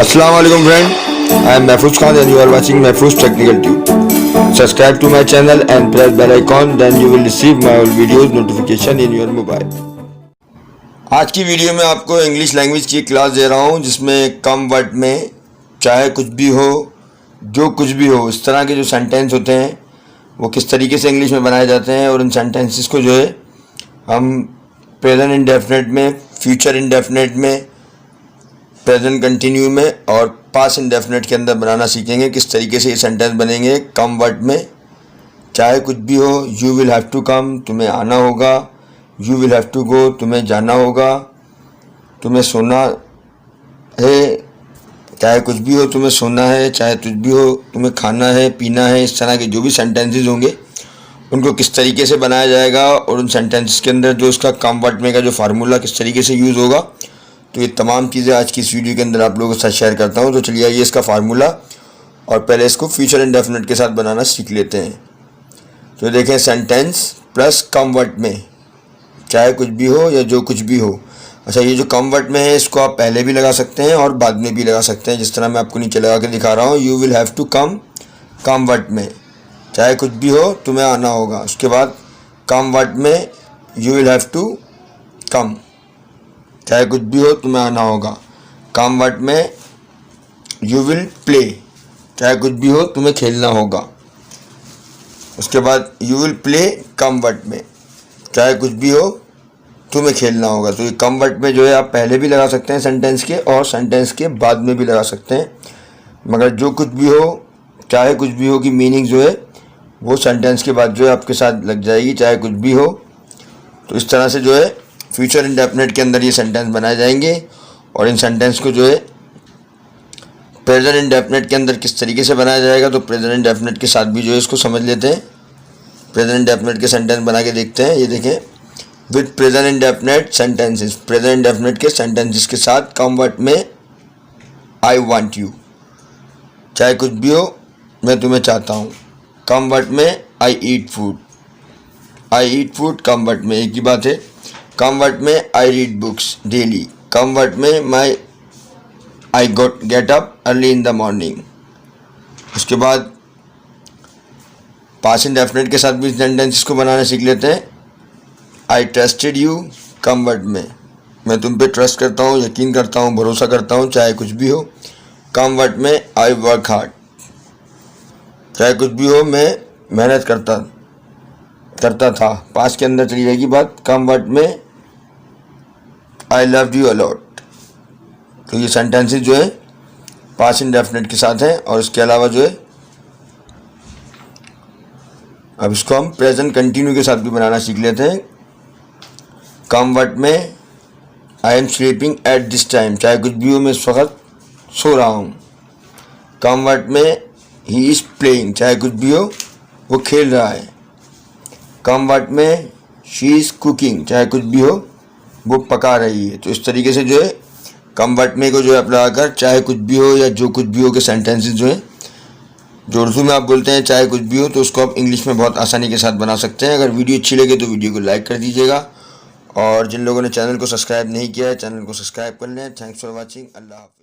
Assalamu alaikum friend, I am Mehfooz Khan and you are watching Mehfooz Technical Tube. Subscribe to my channel and press bell icon, then you will receive my all videos notification in your mobile. आज की video में आपको English language की class दे रहा हूँ जिसमें कम word में चाहे कुछ भी हो, जो कुछ भी हो, इस तरह के जो सेंटेंस होते हैं वो किस तरीके से इंग्लिश में बनाए जाते हैं और उन सेंटेंसेस को जो है हम प्रेजेंट इंडेफिनिट में, फ्यूचर इंडेफिनिट में, प्रेजेंट कंटिन्यू में और पास्ट इंडेफिनिट के अंदर बनाना सीखेंगे। किस तरीके से ये सेंटेंस बनेंगे कम वर्ड में। चाहे कुछ भी हो, you will have to come, तुम्हें आना होगा, you will have to go, तुम्हें जाना होगा, तुम्हें सोना है, चाहे कुछ भी हो तुम्हें सोना है, चाहे कुछ भी हो तुम्हें खाना है, पीना है। इस तरह के जो भी सेंटेंसेस होंगे उनको किस तरीके से बनाया जाएगा और उन सेंटेंसेस के अंदर जो उसका कम वर्ड में का जो फार्मूला किस तरीके से यूज़ होगा, तो ये तमाम चीज़ें आज की इस वीडियो के अंदर आप लोगों के साथ शेयर करता हूँ। तो चलिए आइए इसका फार्मूला और पहले इसको फ्यूचर इंडेफिनिट के साथ बनाना सीख लेते हैं। तो देखें, सेंटेंस प्लस कम वर्ड में चाहे कुछ भी हो या जो कुछ भी हो। अच्छा, ये जो कम वर्ड में है इसको आप पहले भी लगा सकते हैं और बाद में भी लगा सकते हैं, जिस तरह मैं आपको नीचे लगा के दिखा रहा हूँ। You will have to come, come word में चाहे कुछ भी हो तुम्हें आना होगा। उसके बाद कम वर्ड में you will have to come, चाहे कुछ भी हो तुम्हें आना होगा। कम वर्ड में यू विल प्ले, चाहे कुछ भी हो तुम्हें खेलना होगा। उसके बाद you will play come word में, चाहे कुछ भी हो तुम्हें खेलना होगा। तो ये कम वर्ड में जो है आप पहले भी लगा सकते हैं सेंटेंस के और सेंटेंस के बाद में भी लगा सकते हैं, मगर जो कुछ भी हो, चाहे कुछ भी हो की मीनिंग जो है वो सेंटेंस के बाद जो है आपके साथ लग जाएगी, चाहे कुछ भी हो। तो इस तरह से जो है फ्यूचर इंडेफिनिट के अंदर ये सेंटेंस बनाए जाएंगे और इन सेंटेंस को जो है प्रेजेंट इंडेफिनिट के अंदर किस तरीके से बनाया जाएगा, तो प्रेजेंट इंडेफिनिट के साथ भी जो है इसको समझ लेते हैं। प्रेजेंट इंडेफिनिट के सेंटेंस बना के देखते हैं। ये देखें, with present indefinite sentences, present indefinite के सेंटेंसेस के साथ कम वर्ड में आई वांट यू, चाहे कुछ भी हो मैं तुम्हें चाहता हूँ। कम वर्ड में I eat food, I eat food कम वर्ड में एक ही बात है। कम वर्ड में आई रीड बुक्स डेली, कम वर्ड में I get up early in the morning. उसके बाद पास्ट इंडेफिनिट के साथ भी सेंटेंसेस को बनाना सीख लेते हैं। आई ट्रस्टेड यू कम वर्ड में मैं तुम पे ट्रस्ट करता हूँ, यकीन करता हूँ, भरोसा करता हूँ, चाहे कुछ भी हो। कम वर्ड में आई वर्क हार्ड, चाहे कुछ भी हो मैं मेहनत करता था। पास्ट के अंदर चली जाएगी बात। कम वर्ड में आई लव यू अलॉट। तो ये सेंटेंसेस जो है पास्ट इंडेफिनिट के साथ हैं और इसके अलावा जो है अब इसको हम प्रेजेंट कंटिन्यू के साथ भी बनाना सीख लेते हैं। कम वर्ड में I am sleeping at this time, चाहे कुछ भी हो मैं इस वक्त सो रहा हूँ। कम वर्ड में ही इज़ प्लेइंग, चाहे कुछ भी हो वो खेल रहा है। कम वर्ड में शी इज़ कुकिंग, चाहे कुछ भी हो वो पका रही है। तो इस तरीके से जो है कम वर्ड में को जो है आप लगाकर चाहे कुछ भी हो या जो कुछ भी हो के सेंटेंसेस जो है, जो उर्दू में आप बोलते हैं चाहे कुछ भी हो, तो उसको आप इंग्लिश में बहुत आसानी के साथ बना सकते हैं। अगर वीडियो अच्छी लगे तो वीडियो को लाइक कर दीजिएगा और जिन लोगों ने चैनल को सब्सक्राइब नहीं किया है चैनल को सब्सक्राइब कर लें। Thanks for watching. अल्लाह हाफ़िज़।